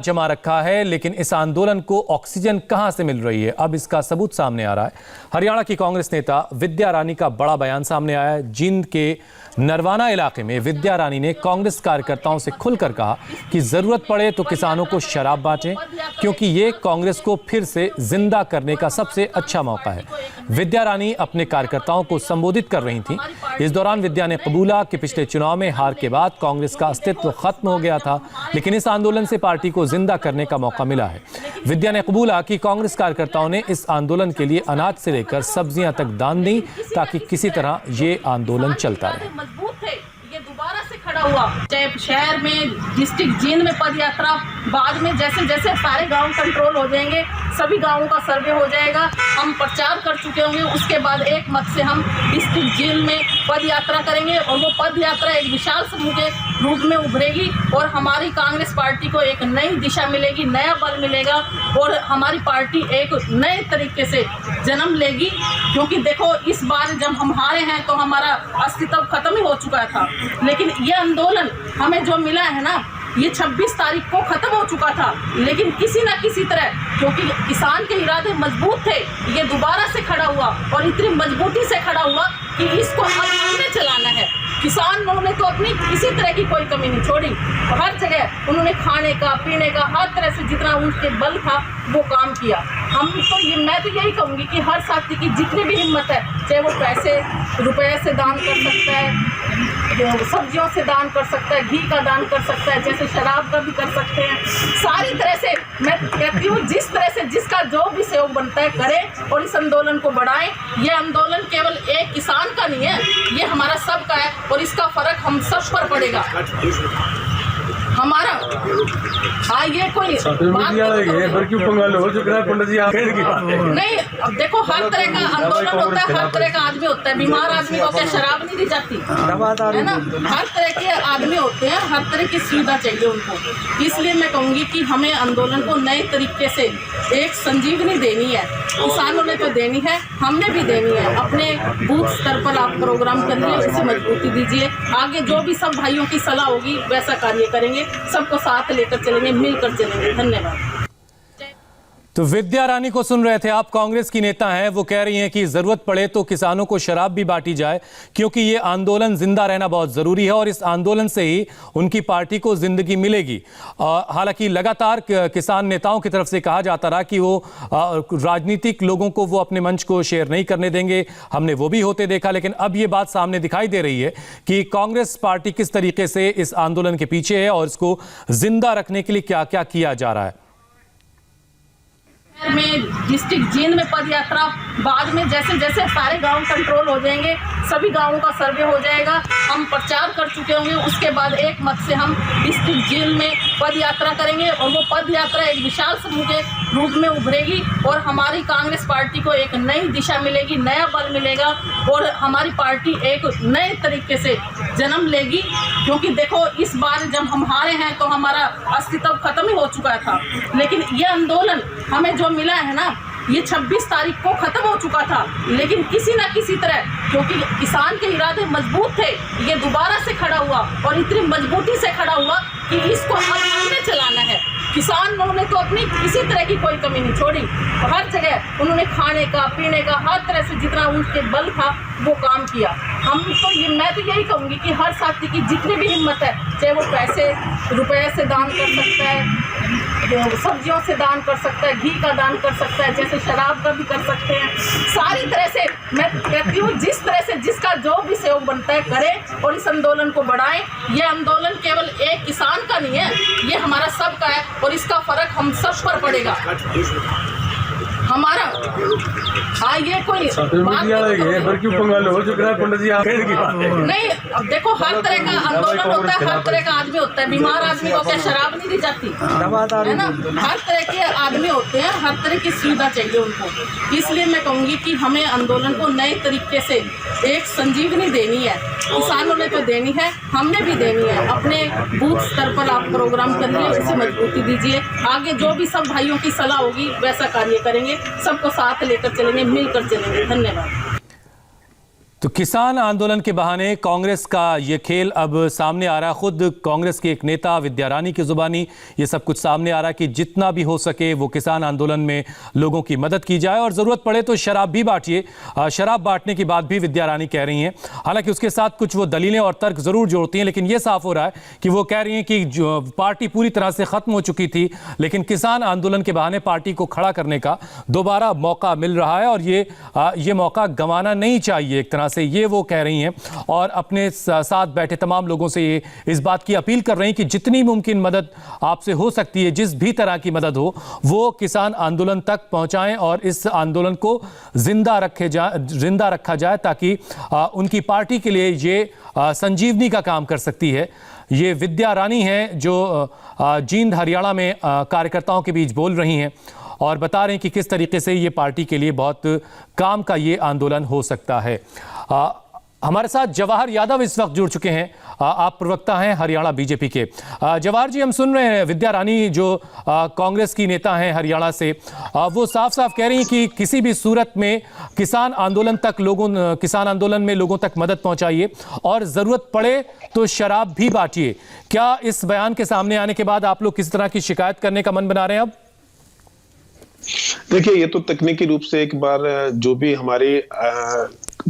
जमा रखा है, लेकिन इस आंदोलन को ऑक्सीजन कहां से मिल रही है, अब इसका सबूत सामने आ रहा है। हरियाणा की कांग्रेस नेता विद्या रानी का बड़ा बयान सामने आया है। जींद के नरवाना इलाके में विद्या रानी ने कांग्रेस कार्यकर्ताओं से खुलकर कहा कि जरूरत पड़े तो किसानों को शराब बांटें, क्योंकि ये कांग्रेस को फिर से जिंदा करने का सबसे अच्छा मौका है। विद्या रानी अपने कार्यकर्ताओं को संबोधित कर रही थी। इस दौरान विद्या ने कबूला कि पिछले चुनाव में हार के बाद कांग्रेस का अस्तित्व खत्म हो गया था, लेकिन इस आंदोलन से पार्टी को जिंदा करने का मौका मिला है। विद्या ने कबूला कि कांग्रेस कार्यकर्ताओं ने इस आंदोलन के लिए अनाज से लेकर सब्जियां तक दान दी, ताकि किसी तरह ये आंदोलन चलता रहे। दोबारा से खड़ा हुआ, चाहे शहर में, डिस्ट्रिक्ट जींद में पद यात्रा, बाद में जैसे जैसे सारे गांव कंट्रोल हो जाएंगे, सभी गांवों का सर्वे हो जाएगा, हम प्रचार कर चुके होंगे, उसके बाद एक मत से हम डिस्ट्रिक्ट जींद में पद यात्रा करेंगे और वो पद यात्रा एक विशाल समूह के रूप में उभरेगी और हमारी कांग्रेस पार्टी को एक नई दिशा मिलेगी, नया बल मिलेगा और हमारी पार्टी एक नए तरीके से जन्म लेगी। क्योंकि देखो, इस बार जब हम हारे हैं तो हमारा अस्तित्व खत्म ही हो चुका था, लेकिन ये आंदोलन हमें जो मिला है ना, ये 26 तारीख को खत्म हो चुका था, लेकिन किसी ना किसी तरह, क्योंकि किसान के इरादे मजबूत थे, ये दोबारा से खड़ा हुआ और इतनी मजबूती से खड़ा हुआ कि इसको हमने चलाना है। किसानों ने तो अपनी किसी तरह की कोई कमी नहीं छोड़ी, हर जगह उन्होंने खाने का, पीने का, हर तरह से जितना उनके बल था वो काम किया। मैं तो यही कहूँगी कि हर साथी की जितनी भी हिम्मत है, चाहे वो पैसे रुपए से दान कर सकता है, सब्जियों से दान कर सकता है, घी का दान कर सकता है, जैसे शराब का भी कर सकते हैं, सारी तरह से मैं कहती हूँ जिस तरह से जिसका जो भी सहयोग बनता है करें और इस आंदोलन को बढ़ाएं। ये आंदोलन केवल एक किसान का नहीं है, ये हमारा सबका है और इसका फर्क हम सब पर पड़ेगा। हमारा ये कोई नहीं, अब देखो हर तरह का आंदोलन होता है, हर तरह का आदमी होता है। बीमार आदमी को क्या शराब नहीं दी जाती है ना, हर तरह के आदमी होते हैं, हर तरह की सुविधा चाहिए उनको। इसलिए मैं कहूँगी कि हमें आंदोलन को नए तरीके से एक संजीवनी देनी है। किसानों ने तो देनी है, हमने भी देनी है। अपने बूथ स्तर पर आप प्रोग्राम करिए, उसे मजबूती दीजिए, आगे जो भी सब भाइयों की सलाह होगी वैसा कार्य करेंगे, सबको साथ लेकर चलेंगे, मिलकर चलेंगे। धन्यवाद। तो विद्या रानी को सुन रहे थे आप, कांग्रेस की नेता हैं। वो कह रही हैं कि जरूरत पड़े तो किसानों को शराब भी बांटी जाए, क्योंकि ये आंदोलन जिंदा रहना बहुत जरूरी है और इस आंदोलन से ही उनकी पार्टी को जिंदगी मिलेगी। हालांकि लगातार किसान नेताओं की तरफ से कहा जाता रहा कि वो राजनीतिक लोगों को वो अपने मंच को शेयर नहीं करने देंगे, हमने वो भी होते देखा, लेकिन अब ये बात सामने दिखाई दे रही है कि कांग्रेस पार्टी किस तरीके से इस आंदोलन के पीछे है और इसको जिंदा रखने के लिए क्या क्या किया जा रहा है। में डिस्ट्रिक्ट जींद में पद यात्रा, बाद में जैसे जैसे सारे गांव कंट्रोल हो जाएंगे, सभी गांवों का सर्वे हो जाएगा, हम प्रचार कर चुके होंगे, उसके बाद एक मत से हम डिस्ट्रिक्ट जींद में पद यात्रा करेंगे और वो पद यात्रा एक विशाल समूह के रूप में उभरेगी और हमारी कांग्रेस पार्टी को एक नई दिशा मिलेगी, नया बल मिलेगा और हमारी पार्टी एक नए तरीके से जन्म लेगी। क्योंकि देखो, इस बार जब हम हारे हैं तो हमारा अस्तित्व खत्म ही हो चुका था, लेकिन ये आंदोलन हमें जो मिला है ना, ये 26 तारीख को खत्म हो चुका था, लेकिन किसी ना किसी तरह, क्योंकि किसान के इरादे मजबूत थे, ये दोबारा से खड़ा हुआ और इतनी मजबूती से खड़ा हुआ कि इसको हमने चलाना है। किसानों ने तो अपनी किसी तरह की कोई कमी नहीं छोड़ी, हर जगह उन्होंने खाने का, पीने का, हर तरह से जितना उनके बल था वो काम किया। मैं तो यही कहूँगी कि हर साथी की जितनी भी हिम्मत है, चाहे वो पैसे रुपए से दान कर सकता है, सब्जियों से दान कर सकता है, घी का दान कर सकता है, जैसे शराब का भी कर सकते हैं, सारी तरह से मैं कहती हूँ जिस तरह से जिसका जो भी सहयोग बनता है करें और इस आंदोलन को बढ़ाएं। ये आंदोलन केवल एक किसान का नहीं है, ये हमारा सबका है और इसका फर्क हम सब पर पड़ेगा। हमारा ये कोई नहीं, अब देखो हर तरह का आंदोलन होता है, हर तरह का आदमी होता है। बीमार आदमी को क्या शराब नहीं दी जाती है ना, हर तरह के आदमी होते हैं, हर तरह की सुविधा चाहिए उनको। इसलिए मैं कहूँगी कि हमें आंदोलन को नए तरीके से एक संजीवनी देनी है। किसानों ने तो देनी है, हमने भी देनी है। अपने बूथ स्तर पर आप प्रोग्राम करिए, उसे मजबूती दीजिए, आगे जो भी सब भाइयों की सलाह होगी वैसा कार्य करेंगे, सबको साथ लेकर चलेंगे, मिलकर चलेंगे। धन्यवाद। तो किसान आंदोलन के बहाने कांग्रेस का ये खेल अब सामने आ रहा है। खुद कांग्रेस के एक नेता विद्या रानी की जुबानी ये सब कुछ सामने आ रहा है कि जितना भी हो सके वो किसान आंदोलन में लोगों की मदद की जाए और ज़रूरत पड़े तो शराब भी बांटिए। शराब बांटने की बात भी विद्या रानी कह रही हैं। हालांकि उसके साथ कुछ वो दलीलें और तर्क ज़रूर जोड़ती हैं, लेकिन ये साफ हो रहा है कि वो कह रही हैं कि जो पार्टी पूरी तरह से ख़त्म हो चुकी थी, लेकिन किसान आंदोलन के बहाने पार्टी को खड़ा करने का दोबारा मौका मिल रहा है और ये मौका गंवाना नहीं चाहिए। एक तरह से ये वो कह रही हैं और अपने साथ बैठे तमाम लोगों से ये इस बात की अपील कर रही हैं कि जितनी मुमकिन मदद आपसे हो सकती है, जिस भी तरह की मदद हो, वो किसान आंदोलन तक पहुंचाएं और इस आंदोलन को जिंदा रखा जाए ताकि उनकी पार्टी के लिए ये संजीवनी का काम कर सकती है। ये विद्या रानी हैं जो जींद हरियाणा में कार्यकर्ताओं के बीच बोल रही हैं और बता रहे हैं कि किस तरीके से ये पार्टी के लिए बहुत काम का ये आंदोलन हो सकता है। हमारे साथ जवाहर यादव इस वक्त जुड़ चुके हैं। आप प्रवक्ता हैं हरियाणा बीजेपी के। जवाहर जी, हम सुन रहे हैं विद्या रानी जो कांग्रेस की नेता हैं हरियाणा से, वो साफ साफ कह रही हैं कि किसी भी सूरत में किसान आंदोलन में लोगों तक मदद पहुंचाइए और ज़रूरत पड़े तो शराब भी बांटिए। क्या इस बयान के सामने आने के बाद आप लोग किसी तरह की शिकायत करने का मन बना रहे हैं अब? देखिए, ये तो तकनीकी रूप से एक बार जो भी हमारी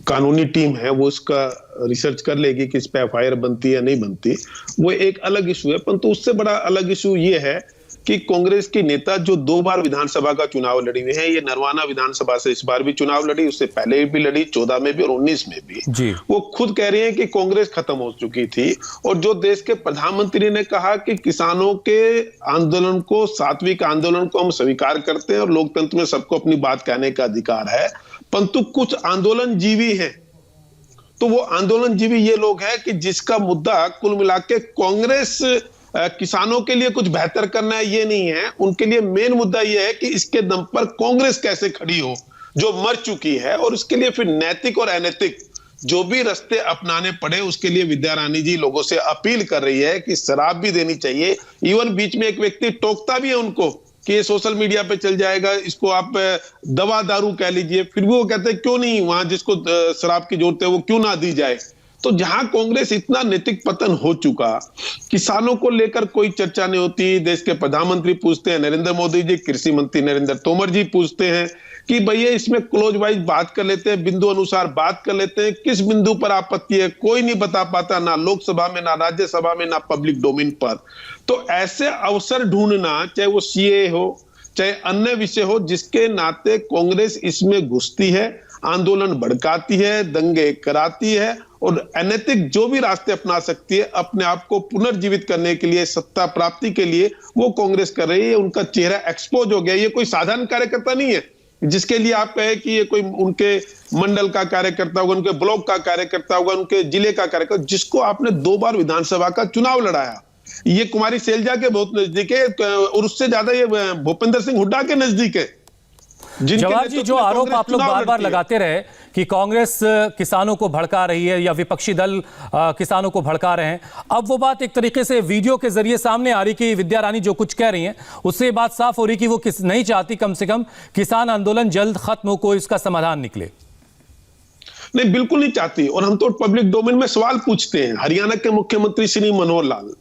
कानूनी टीम है वो इसका रिसर्च कर लेगी कि इस पे एफआईआर बनती है या नहीं बनती, वो एक अलग इशू है। परंतु उससे बड़ा अलग इशू ये है कि कांग्रेस की नेता जो 2 बार विधानसभा का चुनाव लड़ी हुई है, ये नरवाना विधानसभा से इस बार भी चुनाव लड़ी, उससे पहले भी लड़ी, 14 में भी और 19 में भी। वो खुद कह रही है कि कांग्रेस खत्म हो चुकी थी और जो देश के प्रधानमंत्री ने कहा कि किसानों के आंदोलन को, सात्विक आंदोलन को हम स्वीकार करते हैं और लोकतंत्र में सबको अपनी बात कहने का अधिकार है, परंतु कुछ आंदोलन जीवी है। तो वो आंदोलन जीवी ये लोग हैं कि जिसका मुद्दा कुल मिला के कांग्रेस किसानों के लिए कुछ बेहतर करना है ये नहीं है, उनके लिए मेन मुद्दा ये है कि इसके दम पर कांग्रेस कैसे खड़ी हो जो मर चुकी है, और उसके लिए फिर नैतिक और अनैतिक जो भी रास्ते अपनाने पड़े उसके लिए विद्या रानी जी लोगों से अपील कर रही है कि शराब भी देनी चाहिए। इवन बीच में एक व्यक्ति टोकता भी है उनको कि ये सोशल मीडिया पे चल जाएगा, इसको आप दवा दारू कह लीजिए, फिर भी वो कहते हैं क्यों नहीं, वहां जिसको शराब की जरूरत है वो क्यों ना दी जाए। तो जहां कांग्रेस इतना नैतिक पतन हो चुका, किसानों को लेकर कोई चर्चा नहीं होती, देश के प्रधानमंत्री पूछते हैं नरेंद्र मोदी जी, कृषि मंत्री नरेंद्र तोमर जी पूछते हैं कि भैया इसमें क्लोज वाइज बात कर लेते हैं, बिंदु अनुसार बात कर लेते हैं, किस बिंदु पर आपत्ति है कोई नहीं बता पाता, ना लोकसभा में, ना राज्यसभा में, ना पब्लिक डोमेन पर। तो ऐसे अवसर ढूंढना, चाहे वो सीए हो चाहे अन्य विषय हो, जिसके नाते कांग्रेस इसमें घुसती है, आंदोलन भड़काती है, दंगे कराती है और अनैतिक जो भी रास्ते अपना सकती है अपने आप को पुनर्जीवित करने के लिए, सत्ता प्राप्ति के लिए, वो कांग्रेस कर रही है। उनका चेहरा एक्सपोज हो गया। ये कोई साधारण कार्यकर्ता नहीं है जिसके लिए आप कहे कि ये कोई उनके मंडल का कार्यकर्ता होगा, उनके ब्लॉक का कार्यकर्ता होगा, उनके जिले का कार्यकर्ता, जिसको आपने 2 बार विधानसभा का चुनाव लड़ाया। ये कुमारी सैलजा के बहुत नजदीक है और उससे ज्यादा ये भूपेंद्र सिंह हुड्डा के नजदीक है। जवाहर जी, जो आरोप आप लोग बार बार लगाते रहे कि कांग्रेस किसानों को भड़का रही है या विपक्षी दल किसानों को भड़का रहे हैं, अब वो बात एक तरीके से वीडियो के जरिए सामने आ रही कि विद्या रानी जो कुछ कह रही हैं उससे ये बात साफ हो रही कि वो नहीं चाहती कम से कम किसान आंदोलन जल्द खत्म हो, कोई इसका समाधान निकले। नहीं, बिल्कुल नहीं चाहती। और हम तो पब्लिक डोमेन में सवाल पूछते हैं। हरियाणा के मुख्यमंत्री श्री मनोहर लाल,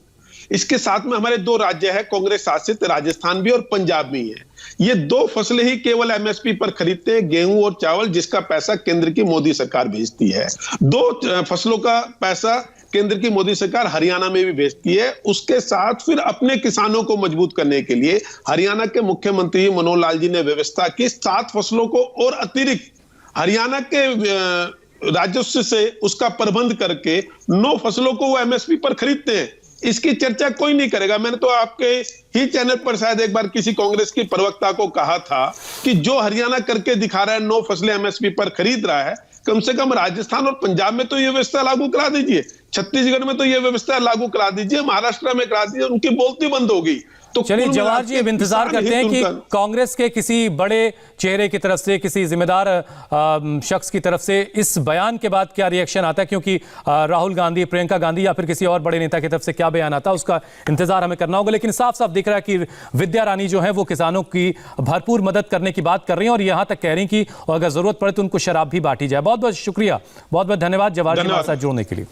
इसके साथ में हमारे 2 राज्य है कांग्रेस शासित, राजस्थान भी और पंजाब भी है। ये 2 फसलें ही केवल एमएसपी पर खरीदते हैं, गेहूं और चावल, जिसका पैसा केंद्र की मोदी सरकार भेजती है। 2 फसलों का पैसा केंद्र की मोदी सरकार हरियाणा में भी भेजती है। उसके साथ फिर अपने किसानों को मजबूत करने के लिए हरियाणा के मुख्यमंत्री मनोहर लाल जी ने व्यवस्था की 7 फसलों को और अतिरिक्त हरियाणा के राजस्व से उसका प्रबंध करके 9 फसलों को वो एमएसपी पर खरीदते हैं। इसकी चर्चा कोई नहीं करेगा। मैंने तो आपके ही चैनल पर शायद एक बार किसी कांग्रेस की प्रवक्ता को कहा था कि जो हरियाणा करके दिखा रहा है, 9 फसलें एमएसपी पर खरीद रहा है, कम से कम राजस्थान और पंजाब में तो ये व्यवस्था लागू करा दीजिए छत्तीसगढ़ में तो ये व्यवस्था लागू करा दीजिए, महाराष्ट्र में करा दीजिए, उनकी बोलती बंद होगी। तो चलिए जवाहर जी, अब इंतजार करते हैं कि कांग्रेस के किसी बड़े चेहरे की तरफ से, किसी जिम्मेदार शख्स की तरफ से इस बयान के बाद क्या रिएक्शन आता है, क्योंकि राहुल गांधी, प्रियंका गांधी या फिर किसी और बड़े नेता की तरफ से क्या बयान आता है, उसका इंतजार हमें करना होगा। लेकिन साफ साफ दिख रहा है कि विद्या रानी जो है वो किसानों की भरपूर मदद करने की बात कर रही हैं और यहां तक कह रही कि अगर जरूरत पड़े तो उनको शराब भी बांटी जाए। बहुत बहुत शुक्रिया, बहुत बहुत धन्यवाद जवाहर जी हमारे साथ जुड़ने के लिए।